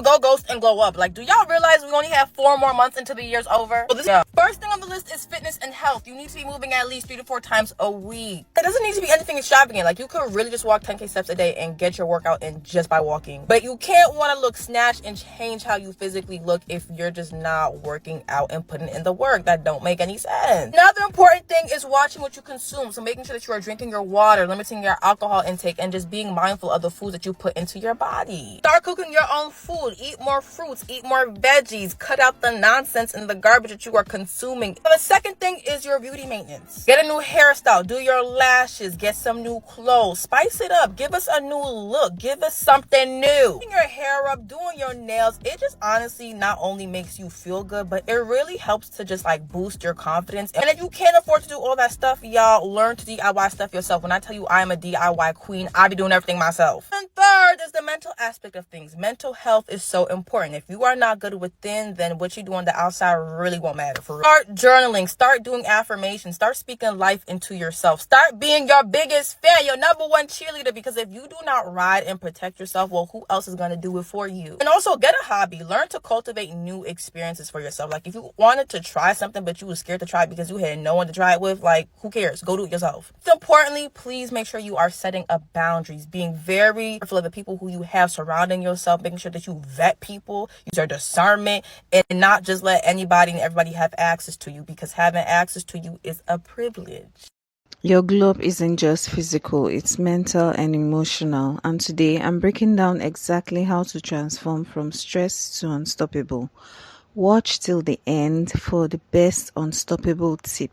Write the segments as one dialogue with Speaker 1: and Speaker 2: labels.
Speaker 1: go ghost and glow up. Like, do y'all realize we only have 4 more months until the year's over? So first thing on the list is fitness and health. You need to be moving at least 3 to 4 times a week. It doesn't need to be anything extravagant. Like, you could really just walk 10K steps a day and get your workout in just by walking. But you can't want to look snatched and change how you physically look if you're just not working out and putting in the work. That don't make any sense. Another important thing is watching what you consume. So making sure that you are drinking your water, limiting your alcohol intake, and just being mindful of the foods that you put into your body. Start cooking your own food. Eat more fruits. Eat more veggies. Cut out the nonsense and the garbage that you are consuming. And the second thing is your beauty maintenance. Get a new hairstyle. Do your lashes. Get some new clothes. Spice it up. Give us a new look. Give us something new. Doing your hair up, doing your nails, it just honestly not only makes you feel good, but it really helps to just like boost your confidence. And if you can't afford to do all that stuff, y'all, learn to DIY stuff yourself. When I tell you I'm a DIY queen, I be doing everything myself. And third is the mental aspect of things. Mental health is so important. If you are not good within, then what you do on the outside really won't matter. For real. Start journaling. Start doing affirmations. Start speaking life into yourself. Start being your biggest fan, your #1 cheerleader. Because if you do not ride and protect yourself, well, who else is going to do it for you? And also get a hobby. Learn to cultivate new experiences for yourself. Like if you wanted to try something, but you were scared to try it because you had no one to try it with, like who cares? Go do it yourself. So importantly, please make sure you are setting up boundaries, being very careful of the people who you have surrounding yourself, making sure that you vet people, use your discernment, and not just let anybody and everybody have access to you, because having access to you is a privilege.
Speaker 2: Your glow up isn't just physical, it's mental and emotional. And today I'm breaking down exactly how to transform from stress to unstoppable. Watch till the end for the best unstoppable tip.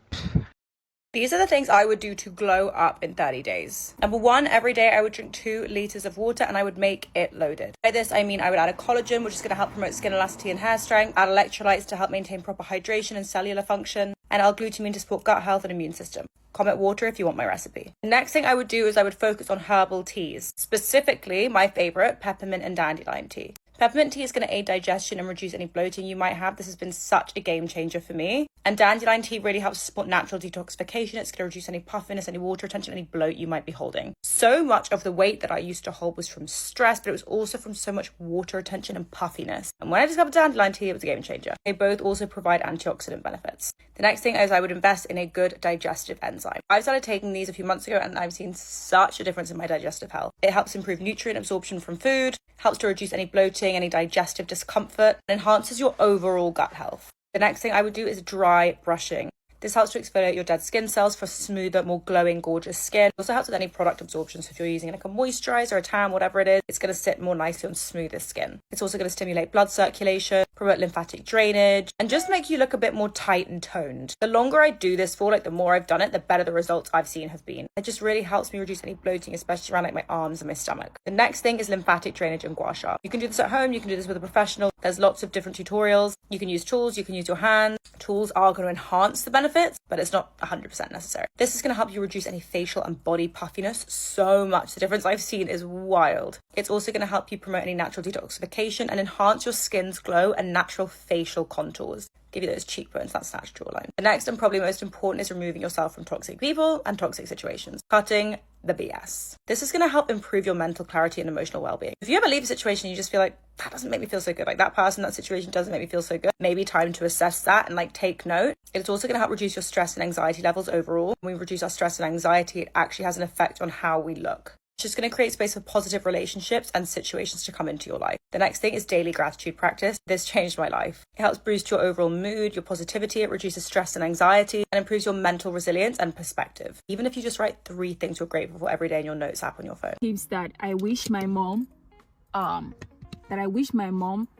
Speaker 3: These are the things I would do to glow up in 30 days. Number 1, every day I would drink 2 liters of water and I would make it loaded. By this, I mean I would add a collagen, which is going to help promote skin elasticity and hair strength, add electrolytes to help maintain proper hydration and cellular function, and L-glutamine to support gut health and immune system. Comment water if you want my recipe. The next thing I would do is I would focus on herbal teas, specifically my favorite, peppermint and dandelion tea. Peppermint tea is going to aid digestion and reduce any bloating you might have. This has been such a game changer for me. And dandelion tea really helps support natural detoxification. It's going to reduce any puffiness, any water retention, any bloat you might be holding. So much of the weight that I used to hold was from stress, but it was also from so much water retention and puffiness. And when I discovered dandelion tea, it was a game changer. They both also provide antioxidant benefits. The next thing is I would invest in a good digestive enzyme. I started taking these a few months ago and I've seen such a difference in my digestive health. It helps improve nutrient absorption from food, helps to reduce any bloating, any digestive discomfort, and enhances your overall gut health. The next thing I would do is dry brushing. This helps to exfoliate your dead skin cells for smoother, more glowing, gorgeous skin. It also helps with any product absorption. So if you're using like a moisturizer, a tan, whatever it is, it's going to sit more nicely on smoother skin. It's also going to stimulate blood circulation, promote lymphatic drainage, and just make you look a bit more tight and toned. The longer I do this for, like the more I've done it, the better the results I've seen have been. It just really helps me reduce any bloating, especially around like my arms and my stomach. The next thing is lymphatic drainage and gua sha. You can do this at home. You can do this with a professional. There's lots of different tutorials. You can use tools. You can use your hands. Tools are going to enhance the benefits, but it's not 100% necessary. This is going to help you reduce any facial and body puffiness so much. The difference I've seen is wild. It's also going to help you promote any natural detoxification and enhance your skin's glow and natural facial contours. Give you those cheekbones, that snatched jawline. The next and probably most important is removing yourself from toxic people and toxic situations. Cutting the BS. This is going to help improve your mental clarity and emotional well-being. If you ever leave a situation, you just feel like, that doesn't make me feel so good. Like that person, that situation doesn't make me feel so good. Maybe time to assess that and like take note. It's also going to help reduce your stress and anxiety levels overall. When we reduce our stress and anxiety, it actually has an effect on how we look. It's just going to create space for positive relationships and situations to come into your life. The next thing is daily gratitude practice. This changed my life. It helps boost your overall mood, your positivity. It reduces stress and anxiety and improves your mental resilience and perspective. Even if you just write 3 things you're grateful for every day in your notes app on your phone.
Speaker 4: Tips that I wish my mom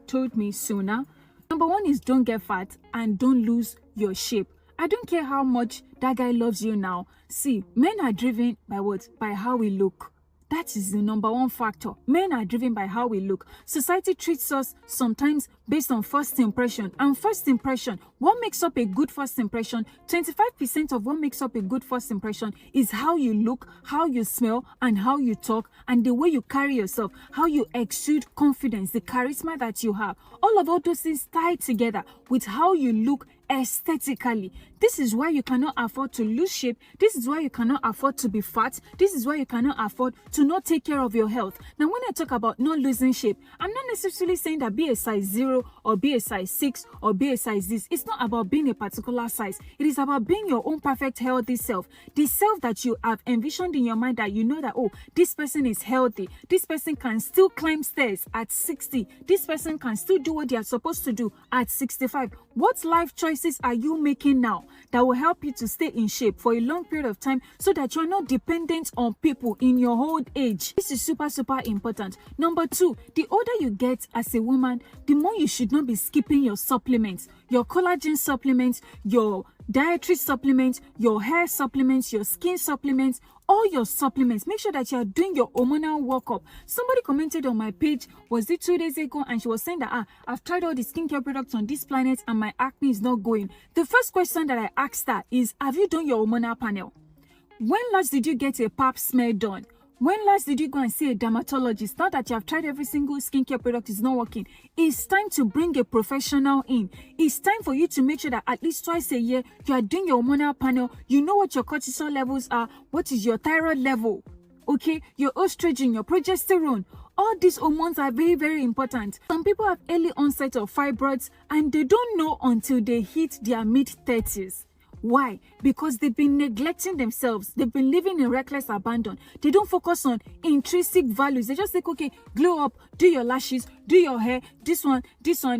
Speaker 4: told me sooner. Number 1 is don't get fat and don't lose your shape. I don't care how much that guy loves you now. See, men are driven by what? By how we look. That is the number 1 factor. Men are driven by how we look. Society treats us sometimes based on first impression. And first impression, what makes up a good first impression? 25% of what makes up a good first impression is how you look, how you smell, and how you talk, and the way you carry yourself, how you exude confidence, the charisma that you have. All those things tie together with how you look aesthetically. This is why you cannot afford to lose shape. This is why you cannot afford to be fat. This is why you cannot afford to not take care of your health. Now, when I talk about not losing shape, I'm not necessarily saying that be a size 0 or be a size 6 or be a size this. It's not about being a particular size. It is about being your own perfect healthy self. The self that you have envisioned in your mind, that you know that, oh, this person is healthy. This person can still climb stairs at 60. This person can still do what they are supposed to do at 65. What life choices are you making now that will help you to stay in shape for a long period of time so that you're not dependent on people in your old age? This is super important. Number 2, the older you get as a woman, the more you should not be skipping your supplements, your collagen supplements, your dietary supplements, your hair supplements, your skin supplements, all your supplements. Make sure that you are doing your hormonal workup. Somebody commented on my page, was it 2 days ago, and she was saying that I've tried all the skincare products on this planet and my acne is not going. The first question that I asked her is, have you done your hormonal panel? When last did you get a pap smear done? When last did you go and see a dermatologist? Now that you have tried every single skincare product is not working, it's time to bring a professional in. It's time for you to make sure that at least twice a year you are doing your hormonal panel. You know what your cortisol levels are, what is your thyroid level, okay, your estrogen, your progesterone. All these hormones are very important. Some people have early onset of fibroids and they don't know until they hit their mid-30s. Why? Because they've been neglecting themselves. They've been living in reckless abandon. They don't focus on intrinsic values. They just think, okay, glow up, do your lashes, do your hair, this one,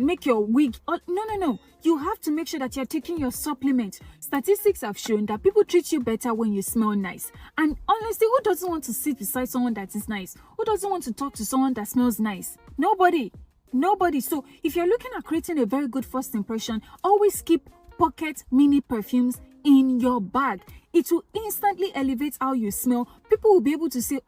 Speaker 4: make your wig. Oh, no. You have to make sure that you're taking your supplements. Statistics have shown that people treat you better when you smell nice. And honestly, who doesn't want to sit beside someone that is nice? Who doesn't want to talk to someone that smells nice? Nobody. So if you're looking at creating a very good first impression, always keep pocket mini perfumes in your bag. It will instantly elevate how you smell. People will be able to say,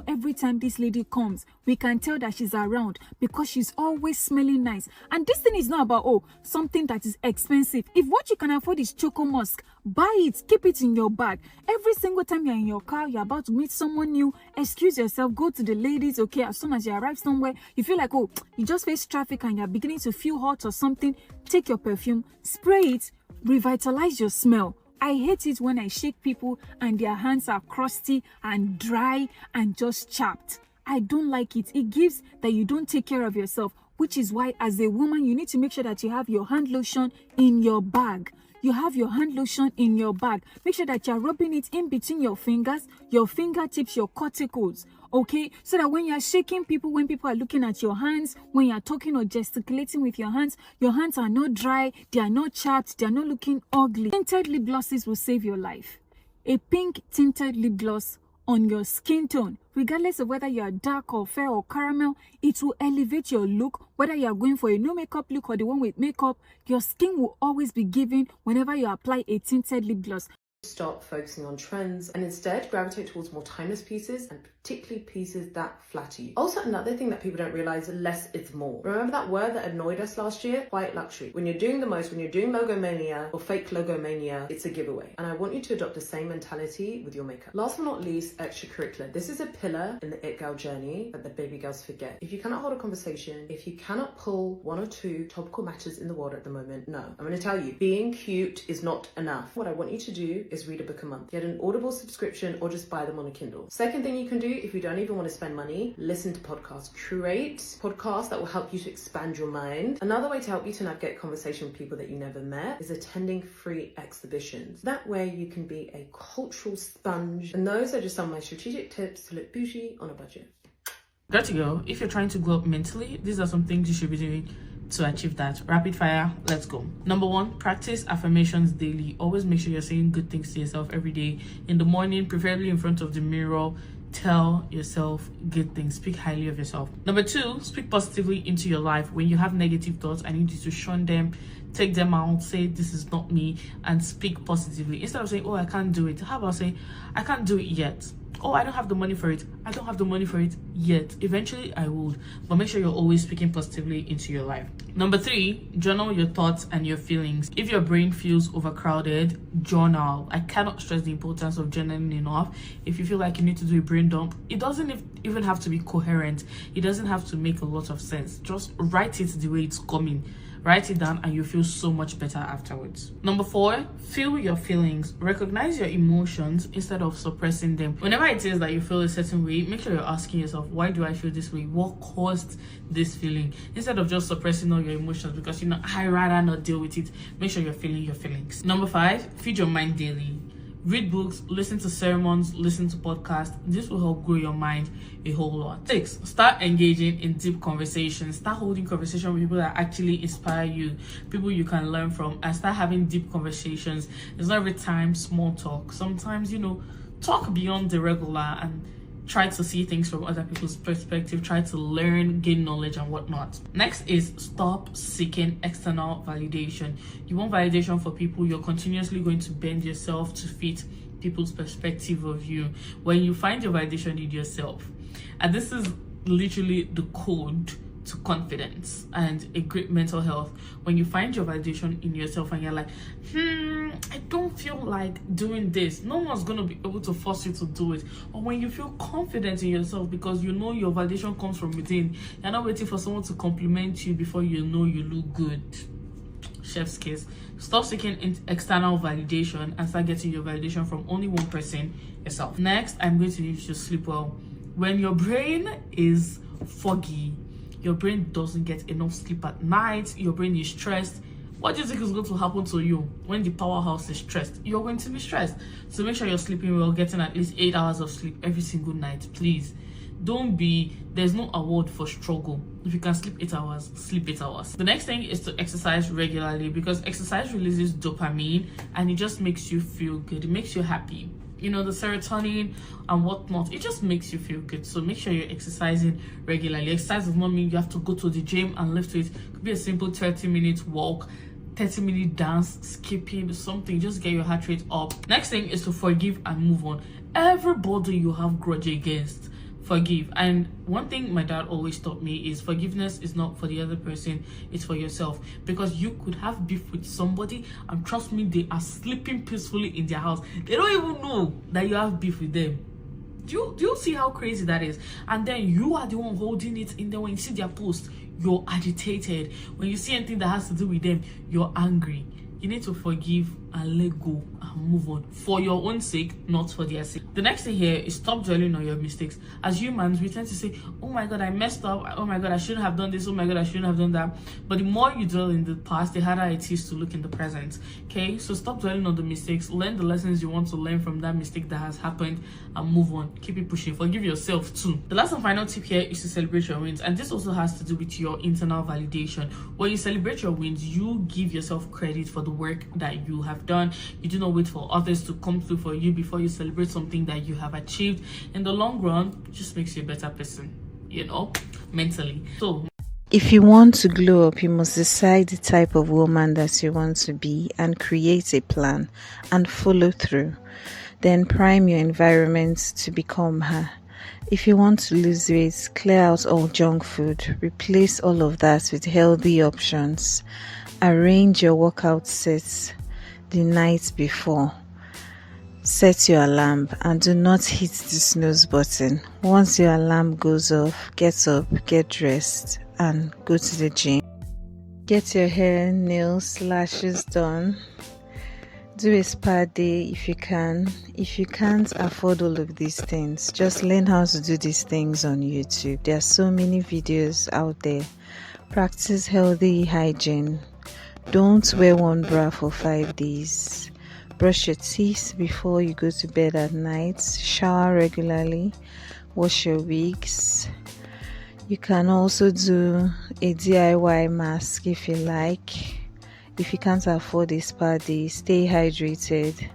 Speaker 4: every time this lady comes, we can tell that she's around because she's always smelling nice. And this thing is not about, something that is expensive. If what you can afford is Choco Musk, buy it, keep it in your bag. Every single time you're in your car, you're about to meet someone new, excuse yourself, go to the ladies, okay, as soon as you arrive somewhere, you feel like, you just face traffic and you're beginning to feel hot or something, take your perfume, spray it, revitalize your smell. I hate it when I shake people and their hands are crusty and dry and just chapped. I don't like it. It gives that you don't take care of yourself, which is why as a woman, you need to make sure that you have your hand lotion in your bag. You have your hand lotion in your bag. Make sure that you're rubbing it in between your fingers, your fingertips, your cuticles. Okay, so that when you're shaking people, when people are looking at your hands, when you're talking or gesticulating with your hands are not dry, they are not chapped, they are not looking ugly. Tinted lip glosses will save your life. A pink tinted lip gloss on your skin tone, regardless of whether you are dark or fair or caramel, it will elevate your look. Whether you are going for a no makeup look or the one with makeup, your skin will always be giving whenever you apply a tinted lip gloss.
Speaker 5: Stop focusing on trends and instead gravitate towards more timeless pieces and particularly pieces that flatter you. Also, another thing that people don't realize, less is more. Remember that word that annoyed us last year? Quiet luxury. When you're doing the most, when you're doing logomania or fake logomania, it's a giveaway. And I want you to adopt the same mentality with your makeup. Last but not least, extracurricular. This is a pillar in the It Girl journey that the baby girls forget. If you cannot hold a conversation, if you cannot pull one or two topical matters in the world at the moment, no. I'm going to tell you, being cute is not enough. What I want you to do is read a book a month. Get an Audible subscription or just buy them on a Kindle. Second thing you can do, if you don't even want to spend money, listen to podcasts. Create podcasts that will help you to expand your mind. Another way to help you to navigate conversation with people that you never met is attending free exhibitions. That way you can be a cultural sponge. And those are just some of my strategic tips to look bougie on a budget.
Speaker 6: Got to go. If you're trying to glow up mentally, these are some things you should be doing to achieve that. Rapid fire, let's go. Number 1, practice affirmations daily. Always make sure you're saying good things to yourself every day. In the morning, preferably in front of the mirror, tell yourself good things. Speak highly of yourself. Number 2, speak positively into your life. When you have negative thoughts, I need you to shun them, take them out, say this is not me, and speak positively. Instead of saying, I can't do it, how about say, I can't do it yet? oh, I don't have the money for it. I don't have the money for it yet. Eventually I would, but make sure you're always speaking positively into your life. Number 3, journal your thoughts and your feelings. If your brain feels overcrowded, journal. I cannot stress the importance of journaling enough. If you feel like you need to do a brain dump, it doesn't even have to be coherent. It doesn't have to make a lot of sense. Just write it the way it's coming. Write it down and you feel so much better afterwards. Number 4, feel your feelings. Recognize your emotions instead of suppressing them. Whenever it is that you feel a certain way, make sure you're asking yourself, why do I feel this way? What caused this feeling? Instead of just suppressing all your emotions because I rather not deal with it. Make sure you're feeling your feelings. Number 5, feed your mind daily. Read books, listen to sermons, listen to podcasts. This will help grow your mind a whole lot. 6, start engaging in deep conversations. Start holding conversation with people that actually inspire you, people you can learn from, and start having deep conversations. It's not every time small talk. Sometimes, talk beyond the regular and try to see things from other people's perspective, try to learn, gain knowledge and whatnot. Next is stop seeking external validation. You want validation for people, you're continuously going to bend yourself to fit people's perspective of you. When you find your validation in yourself, and this is literally the code to confidence and a great mental health. When you find your validation in yourself and you're like, I don't feel like doing this, no one's going to be able to force you to do it. Or when you feel confident in yourself because you know your validation comes from within, you're not waiting for someone to compliment you before you know you look good. Chef's kiss. Stop seeking external validation and start getting your validation from only one person, yourself. Next, I'm going to need you to sleep well. When your brain is foggy, your brain doesn't get enough sleep at night, your brain is stressed, what do you think is going to happen to you when the powerhouse is stressed? You're going to be stressed. So make sure you're sleeping well, getting at least 8 hours of sleep every single night, please. There's no award for struggle. If you can sleep 8 hours, sleep 8 hours. The next thing is to exercise regularly, because exercise releases dopamine and it just makes you feel good. It makes you happy. The serotonin and whatnot, it just makes you feel good. So make sure you're exercising regularly. Exercise does not mean you have to go to the gym and lift weights. It could be a simple 30-minute walk, 30-minute dance, skipping, something. Just get your heart rate up. Next thing is to forgive and move on. Everybody you have grudge against, forgive. And one thing my dad always taught me is forgiveness is not for the other person, it's for yourself. Because you could have beef with somebody and trust me, they are sleeping peacefully in their house. They don't even know that you have beef with them. Do you see how crazy that is? And then you are the one holding it in there. When you see their post, you're agitated. When you see anything that has to do with them, you're angry. You need to forgive and let go and move on for your own sake, not for their sake. The next thing here is stop dwelling on your mistakes. As humans, we tend to say, oh my god, I messed up, oh my god, I shouldn't have done this, oh my god, I shouldn't have done that. But the more you dwell in the past, the harder it is to look in the present. Okay, so stop dwelling on the mistakes, learn the lessons you want to learn from that mistake that has happened and move on. Keep it pushing. Forgive yourself too. The last and final tip here is to celebrate your wins, and this also has to do with your internal validation. When you celebrate your wins, you give yourself credit for the work that you have done. You do not wait for others to come through for you before you celebrate something that you have achieved. In the long run, it just makes you a better person, mentally. So
Speaker 2: if you want to glow up, you must decide the type of woman that you want to be and create a plan and follow through. Then prime your environment to become her. If you want to lose weight, clear out all junk food. Replace all of that with healthy options. Arrange your workout sets the night before. Set your alarm and do not hit the snooze button. Once your alarm goes off, get up, get dressed, and go to the gym. Get your hair, nails, lashes done. Do a spa day if you can. If you can't afford all of these things, just learn how to do these things on YouTube. There are so many videos out there. Practice healthy hygiene. Don't wear one bra for 5 days. Brush your teeth before you go to bed at night. Shower regularly. Wash your wigs. You can also do a DIY mask if you like. If you can't afford a spa day, stay hydrated.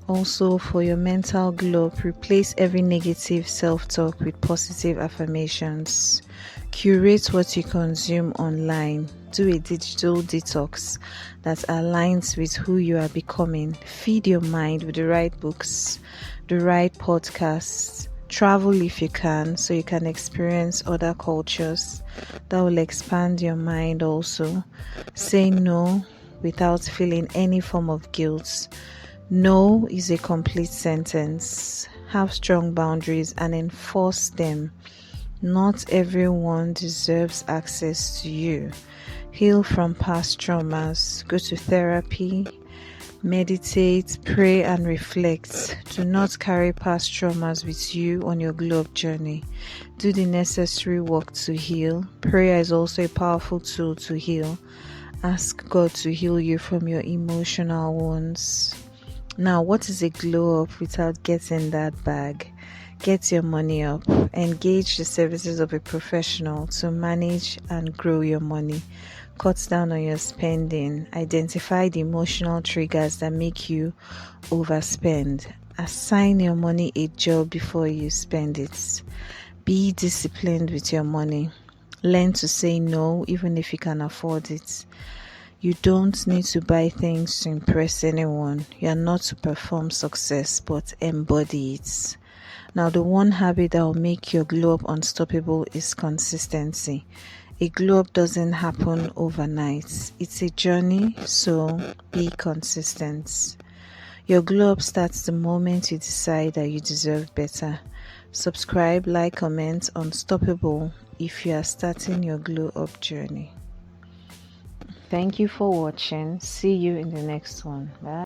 Speaker 2: Also, for your mental glow, replace every negative self-talk with positive affirmations. Curate what you consume online. Do a digital detox that aligns with who you are becoming. Feed your mind with the right books, the right podcasts. Travel if you can, so you can experience other cultures. That will expand your mind also. Say no without feeling any form of guilt. No is a complete sentence. Have strong boundaries and enforce them. Not everyone deserves access to you. Heal from past traumas. Go to therapy. Meditate, pray, and reflect. Do not carry past traumas with you on your glow up journey. Do the necessary work to heal. Prayer is also a powerful tool to heal. Ask God to heal you from your emotional wounds. Now, what is a glow up without getting that bag? Get your money up. Engage the services of a professional to manage and grow your money. Cut down on your spending. Identify the emotional triggers that make you overspend. Assign your money a job before you spend it. Be disciplined with your money. Learn to say no even if you can afford it. You don't need to buy things to impress anyone. You are not to perform success, but embody it. Now, the one habit that will make your glow up unstoppable is consistency. A glow up doesn't happen overnight. It's a journey, so be consistent. Your glow up starts the moment you decide that you deserve better. Subscribe, like, comment, Unstoppable if you are starting your glow up journey. Thank you for watching. See you in the next one. Bye.